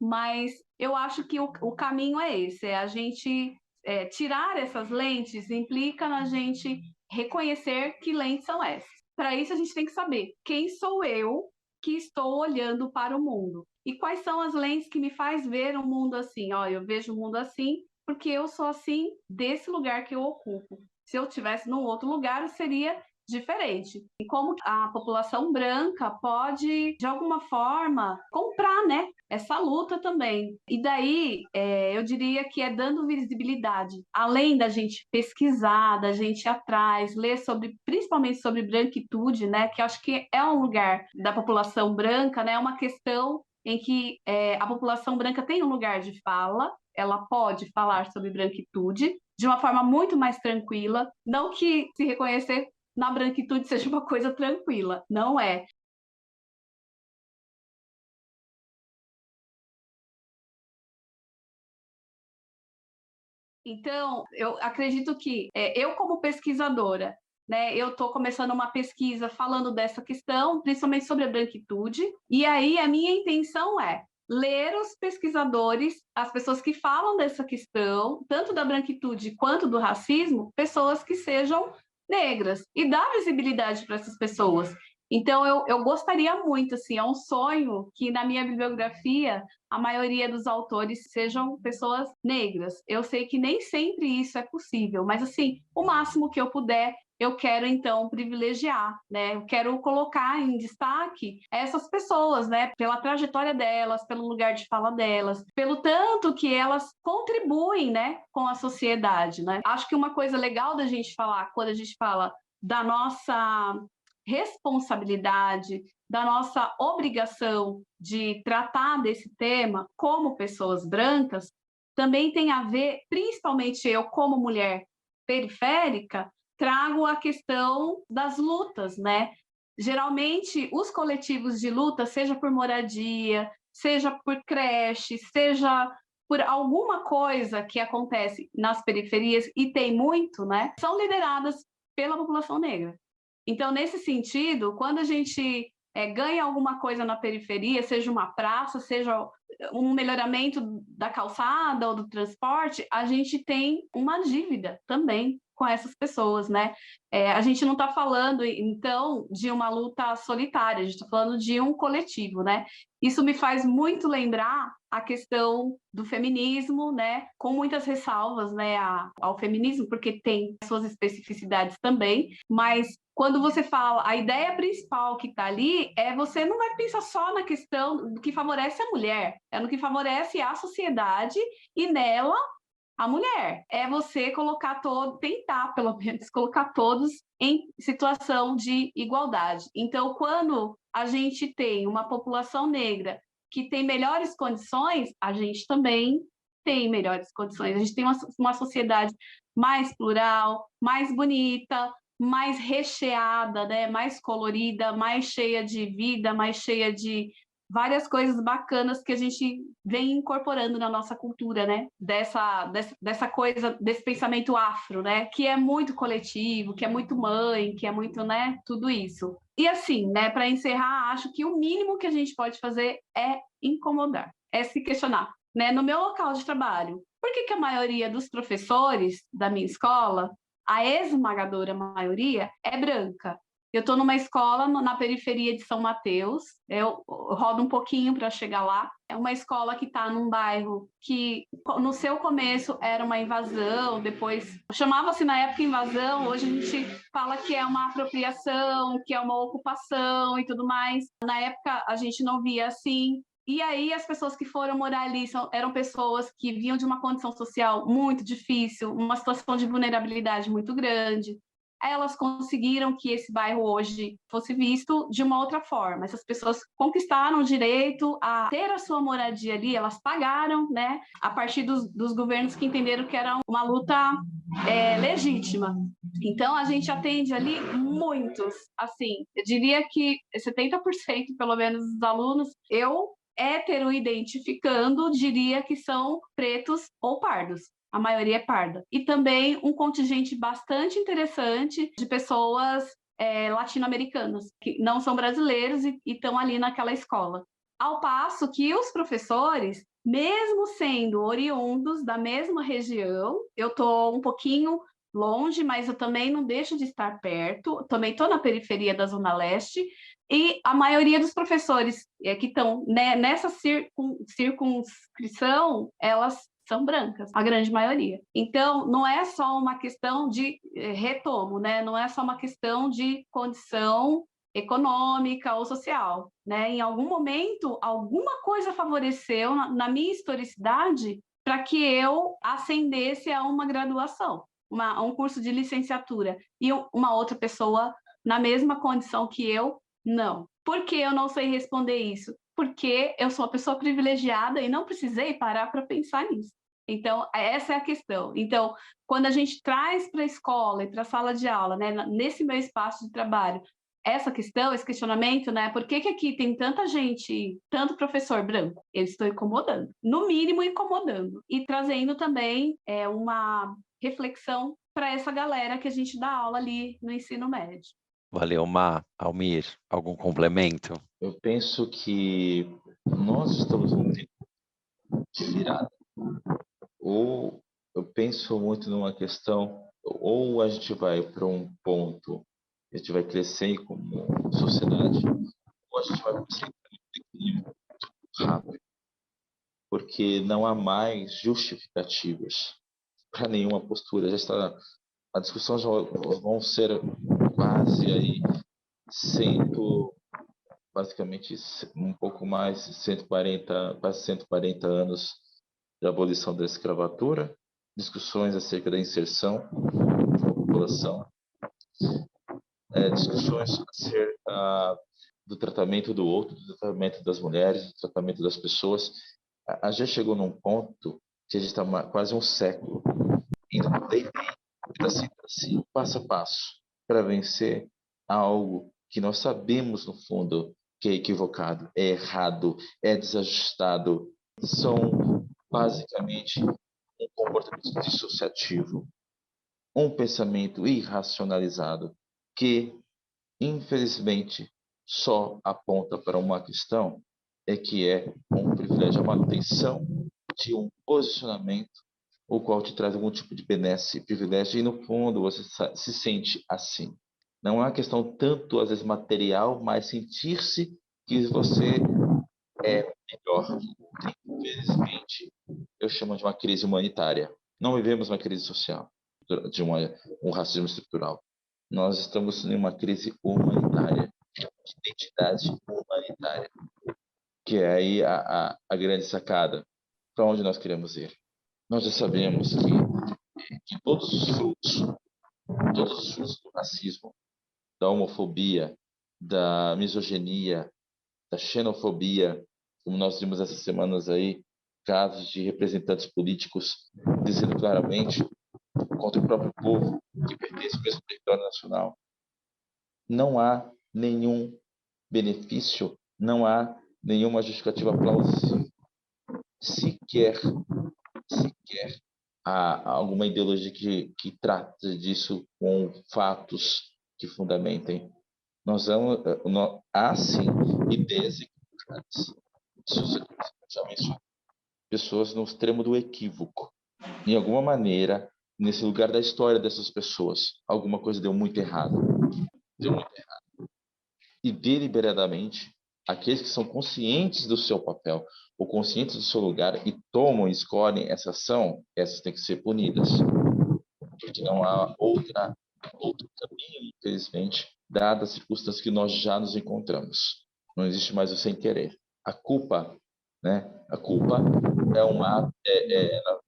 mas eu acho que o caminho é esse, é a gente tirar essas lentes implica na gente reconhecer que lentes são essas. Para isso, a gente tem que saber quem sou eu que estou olhando para o mundo e quais são as lentes que me faz ver o mundo assim. Ó, eu vejo o mundo assim porque eu sou assim desse lugar que eu ocupo. Se eu estivesse num outro lugar, eu seria diferente. E como a população branca pode, de alguma forma, comprar, né, essa luta também. E daí, eu diria que é dando visibilidade. Além da gente pesquisar, da gente ir atrás, ler sobre, principalmente sobre branquitude, né, que acho que é um lugar da população branca, né, é uma questão em que a população branca tem um lugar de fala, ela pode falar sobre branquitude de uma forma muito mais tranquila, não que se reconhecer na branquitude seja uma coisa tranquila, não é. Então, eu acredito que eu, como pesquisadora, né, eu estou começando uma pesquisa falando dessa questão, principalmente sobre a branquitude, e aí a minha intenção é ler os pesquisadores, as pessoas que falam dessa questão, tanto da branquitude quanto do racismo, pessoas que sejam negras, e dar visibilidade para essas pessoas. Então, eu gostaria muito, assim, é um sonho que na minha bibliografia a maioria dos autores sejam pessoas negras. Eu sei que nem sempre isso é possível, mas, assim, o máximo que eu puder, eu quero, então, privilegiar, né? Eu quero colocar em destaque essas pessoas, né? Pela trajetória delas, pelo lugar de fala delas, pelo tanto que elas contribuem, né, com a sociedade, né? Acho que uma coisa legal da gente falar, quando a gente fala da nossa responsabilidade, da nossa obrigação de tratar desse tema como pessoas brancas, também tem a ver, principalmente eu como mulher periférica, trago a questão das lutas, né? Geralmente, os coletivos de luta, seja por moradia, seja por creche, seja por alguma coisa que acontece nas periferias, e tem muito, né? São lideradas pela população negra. Então, nesse sentido, quando a gente ganha alguma coisa na periferia, seja uma praça, seja um melhoramento da calçada ou do transporte, a gente tem uma dívida também com essas pessoas, né? A gente não está falando, então, de uma luta solitária, a gente está falando de um coletivo, né? Isso me faz muito lembrar a questão do feminismo, né? Com muitas ressalvas, né, ao feminismo, porque tem suas especificidades também, mas quando você fala, a ideia principal que está ali é você não vai pensar só na questão do que favorece a mulher, é no que favorece a sociedade e nela a mulher. É você colocar tentar pelo menos colocar todos em situação de igualdade. Então, quando a gente tem uma população negra que tem melhores condições, a gente também tem melhores condições. A gente tem uma sociedade mais plural, mais bonita, mais recheada, né? Mais colorida, mais cheia de vida, mais cheia de várias coisas bacanas que a gente vem incorporando na nossa cultura, né? Dessa coisa, desse pensamento afro, né? Que é muito coletivo, que é muito mãe, que é muito, né? Tudo isso. E assim, né? Para encerrar, acho que o mínimo que a gente pode fazer é incomodar, é se questionar, né? No meu local de trabalho, por que a maioria dos professores da minha escola, a esmagadora maioria, é branca? Eu estou numa escola na periferia de São Mateus, eu rodo um pouquinho para chegar lá. É uma escola que está num bairro que, no seu começo, era uma invasão, depois chamava-se na época invasão, hoje a gente fala que é uma apropriação, que é uma ocupação e tudo mais. Na época a gente não via assim. E aí as pessoas que foram morar ali eram pessoas que vinham de uma condição social muito difícil, uma situação de vulnerabilidade muito grande. Elas conseguiram que esse bairro hoje fosse visto de uma outra forma. Essas pessoas conquistaram o direito a ter a sua moradia ali, elas pagaram, né, a partir dos governos que entenderam que era uma luta legítima. Então, a gente atende ali muitos, assim, eu diria que 70% pelo menos dos alunos, eu hétero identificando, diria que são pretos ou pardos. A maioria é parda. E também um contingente bastante interessante de pessoas latino-americanas, que não são brasileiros e estão ali naquela escola. Ao passo que os professores, mesmo sendo oriundos da mesma região, eu estou um pouquinho longe, mas eu também não deixo de estar perto, também estou na periferia da Zona Leste, e a maioria dos professores que estão nessa circunscrição, elas são brancas, a grande maioria. Então, não é só uma questão de retomo, né? Não é só uma questão de condição econômica ou social, né? Em algum momento, alguma coisa favoreceu na minha historicidade para que eu ascendesse a uma graduação, a um curso de licenciatura, e uma outra pessoa na mesma condição que eu, não. Por que eu não sei responder isso? Porque eu sou uma pessoa privilegiada e não precisei parar para pensar nisso. Então, essa é a questão. Então, quando a gente traz para a escola e para a sala de aula, né, nesse meu espaço de trabalho, essa questão, esse questionamento, né, por que aqui tem tanta gente, tanto professor branco? Eu estou incomodando, no mínimo incomodando, e trazendo também uma reflexão para essa galera que a gente dá aula ali no ensino médio. Valeu, Má. Almir, algum complemento? Eu penso que nós estamos num tempo de virada. Ou eu penso muito numa questão, ou a gente vai para um ponto, a gente vai crescer como sociedade, ou a gente vai crescer em declínio rápido, porque não há mais justificativas para nenhuma postura. Já está, a discussão já vão ser quase aí basicamente um pouco mais de 140, quase 140 anos da abolição da escravatura, discussões acerca da inserção da população, discussões acerca do tratamento do outro, do tratamento das mulheres, do tratamento das pessoas. A gente chegou num ponto que a gente está quase um século indo assim, passo a passo, para vencer algo que nós sabemos, no fundo, que é equivocado, é errado, é desajustado. São, basicamente, um comportamento dissociativo, um pensamento irracionalizado, que, infelizmente, só aponta para uma questão, que é um privilégio, a manutenção de um posicionamento o qual te traz algum tipo de benesse, privilégio, e no fundo você se sente assim. Não é uma questão tanto, às vezes, material, mas sentir-se que você é melhor. Infelizmente, eu chamo de uma crise humanitária. Não vivemos uma crise social, de um racismo estrutural. Nós estamos em uma crise humanitária, de identidade humanitária, que é aí a grande sacada. Para onde nós queremos ir? Nós já sabemos que todos os frutos do racismo, da homofobia, da misoginia, da xenofobia, como nós vimos essas semanas aí, casos de representantes políticos dizendo claramente contra o próprio povo que pertence ao mesmo território nacional. Não há nenhum benefício, não há nenhuma justificativa plausível, sequer há alguma ideologia que trata disso com fatos que fundamentem. Há sim ideias equivocadas. Já mencionei. Pessoas no extremo do equívoco. Em alguma maneira, nesse lugar da história dessas pessoas, alguma coisa deu muito errado. Deu muito errado. E deliberadamente, aqueles que são conscientes do seu papel, ou conscientes do seu lugar, e tomam e escolhem essa ação, essas têm que ser punidas. Porque não há outro caminho, infelizmente, dadas as circunstâncias que nós já nos encontramos. Não existe mais o sem querer. A culpa, né? A culpa ela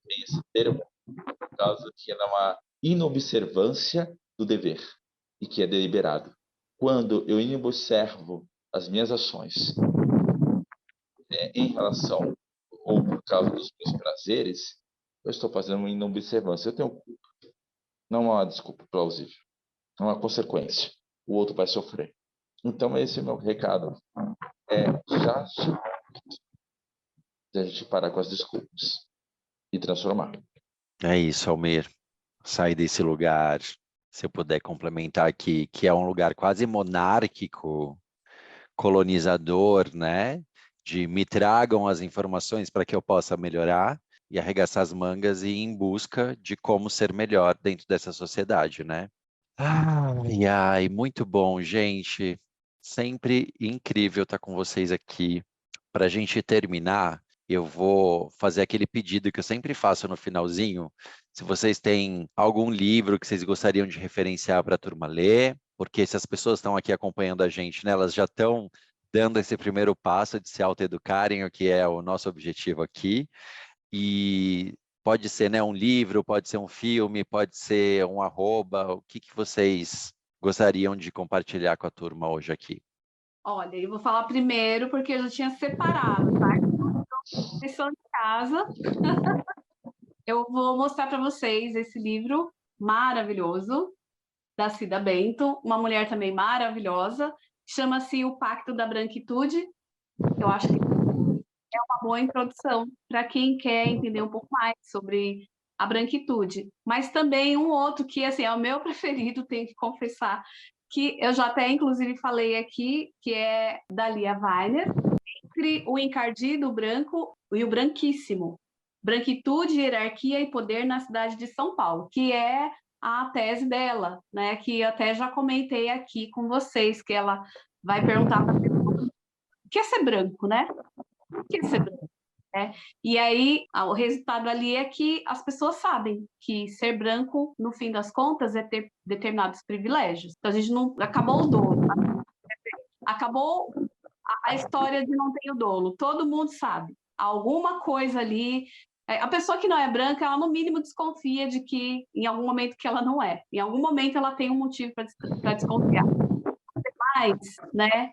tem esse termo por causa que ela é uma inobservância do dever e que é deliberado. Quando eu inobservo as minhas ações em relação ou por causa dos meus prazeres, eu estou fazendo uma inobservância. Eu tenho culpa. Não há uma desculpa plausível. Não há consequência. O outro vai sofrer. Então, esse é o meu recado. Já de a gente parar com as desculpas e transformar. É isso, Almir. Sair desse lugar, se eu puder complementar aqui, que é um lugar quase monárquico, colonizador, né? De me tragam as informações para que eu possa melhorar e arregaçar as mangas e ir em busca de como ser melhor dentro dessa sociedade, né? Ai, ai, muito bom, gente. Sempre incrível estar com vocês aqui. Para a gente terminar, eu vou fazer aquele pedido que eu sempre faço no finalzinho. Se vocês têm algum livro que vocês gostariam de referenciar para a turma ler, porque se as pessoas estão aqui acompanhando a gente, né, elas já estão dando esse primeiro passo de se autoeducarem, o que é o nosso objetivo aqui. E pode ser, né, um livro, pode ser um filme, pode ser um arroba. O que vocês gostariam de compartilhar com a turma hoje aqui? Olha, eu vou falar primeiro porque eu já tinha separado, tá? Pessoal de casa, eu vou mostrar para vocês esse livro maravilhoso da Cida Bento, uma mulher também maravilhosa, chama-se O Pacto da Branquitude. Eu acho que é uma boa introdução para quem quer entender um pouco mais sobre a branquitude. Mas também um outro que assim, é o meu preferido, tenho que confessar, que eu já até inclusive falei aqui, que é da Lia Weiner, entre o encardido branco e o branquíssimo. Branquitude, hierarquia e poder na cidade de São Paulo, que é a tese dela, né? Que eu até já comentei aqui com vocês, que ela vai perguntar para a pessoa o que é ser branco, né? O que é ser branco? E aí, o resultado ali é que as pessoas sabem que ser branco, no fim das contas, é ter determinados privilégios. Então, a gente não... Acabou o dolo. Acabou a história de não ter o dolo. Todo mundo sabe. Alguma coisa ali... A pessoa que não é branca, ela no mínimo desconfia de que em algum momento que ela não é. Em algum momento ela tem um motivo para desconfiar. Mas, né,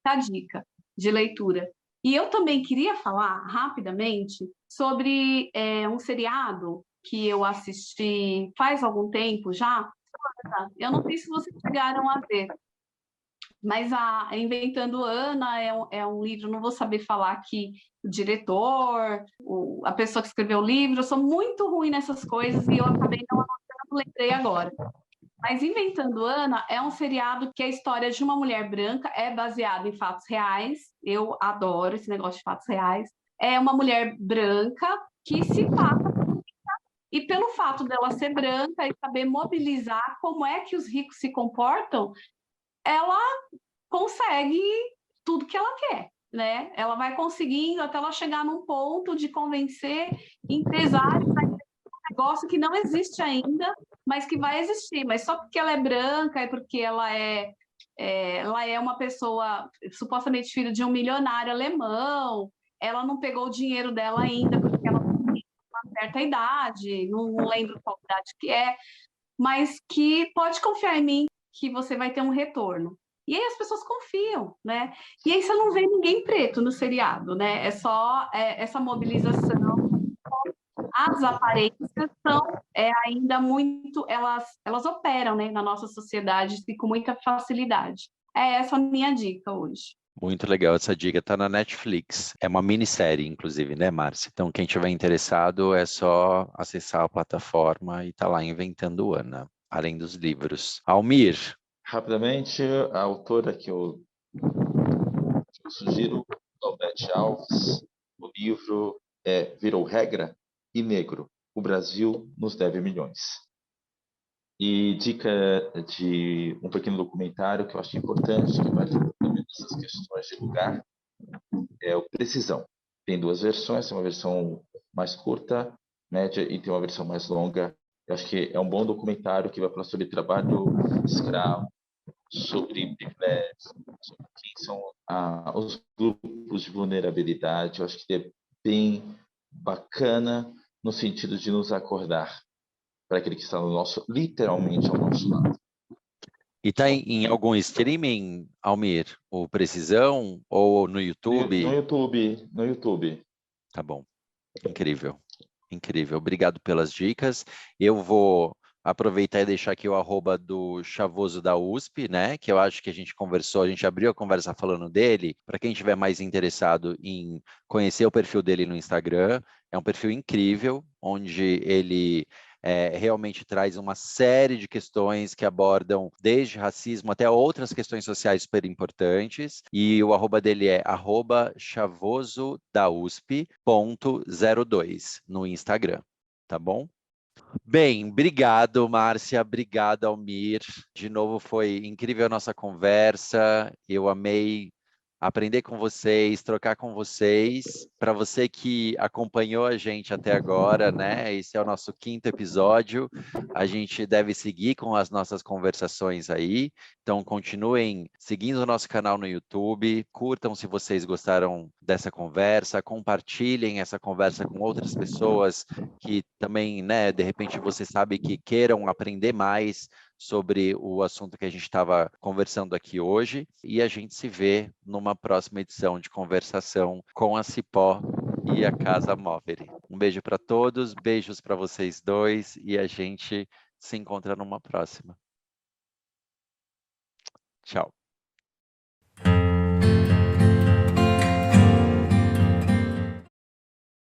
a dica de leitura. E eu também queria falar rapidamente sobre um seriado que eu assisti faz algum tempo já. Eu não sei se vocês chegaram a ver, mas a Inventando Ana é um livro, não vou saber falar aqui o diretor, a pessoa que escreveu o livro, eu sou muito ruim nessas coisas e eu acabei não anotando, lembrei agora. Mas Inventando Ana é um seriado que é a história de uma mulher branca, é baseado em fatos reais, eu adoro esse negócio de fatos reais. É uma mulher branca que se passa, e pelo fato dela ser branca e saber mobilizar como é que os ricos se comportam, ela consegue tudo que ela quer, né? Ela vai conseguindo até ela chegar num ponto de convencer empresários a um negócio que não existe ainda, mas que vai existir. Mas só porque ela é branca e porque ela é uma pessoa supostamente filha de um milionário alemão, ela não pegou o dinheiro dela ainda porque ela não tem uma certa idade, não lembro qual idade que é, mas que pode confiar em mim que você vai ter um retorno. E aí as pessoas confiam, né? E aí você não vê ninguém preto no seriado, né? É só essa mobilização. As aparências são ainda muito... Elas operam, né, na nossa sociedade e com muita facilidade. É essa a minha dica hoje. Muito legal essa dica, tá na Netflix. É uma minissérie, inclusive, né, Márcia? Então, quem tiver interessado é só acessar a plataforma e tá lá Inventando Ana, além dos livros. Almir. Rapidamente, a autora que eu sugiro, Dalbete Alves, o livro Virou Regra e Negro, o Brasil nos deve milhões. E dica de um pequeno documentário que eu acho importante, que vai tratar dessas questões de lugar, é o Precisão. Tem duas versões, tem uma versão mais curta, média, e tem uma versão mais longa. Eu acho que é um bom documentário que vai falar sobre trabalho escravo, sobre privilégios, sobre quem são os grupos de vulnerabilidade. Eu acho que é bem bacana no sentido de nos acordar para aquele que está literalmente ao nosso lado. E tá em algum streaming, Almir? Ou Precisão? Ou no YouTube? No YouTube. Tá bom. Incrível. Incrível. Obrigado pelas dicas. Eu vou aproveitar e deixar aqui o arroba do Chavoso da USP, né? Que eu acho que a gente conversou, a gente abriu a conversa falando dele. Para quem estiver mais interessado em conhecer o perfil dele no Instagram, é um perfil incrível, onde ele realmente traz uma série de questões que abordam desde racismo até outras questões sociais super importantes. E o arroba dele é @chavosodausp.02 no Instagram, tá bom? Bem, obrigado, Márcia, obrigado, Almir. De novo, foi incrível a nossa conversa. Eu amei aprender com vocês, trocar com vocês. Para você que acompanhou a gente até agora, né? Esse é o nosso 5º episódio. A gente deve seguir com as nossas conversações aí. Então, continuem seguindo o nosso canal no YouTube. Curtam se vocês gostaram dessa conversa. Compartilhem essa conversa com outras pessoas que também, né? De repente, você sabe que queiram aprender mais sobre o assunto que a gente estava conversando aqui hoje, e a gente se vê numa próxima edição de conversação com a Cipó e a Casa Móvel. Um beijo para todos, beijos para vocês dois, e a gente se encontra numa próxima. Tchau.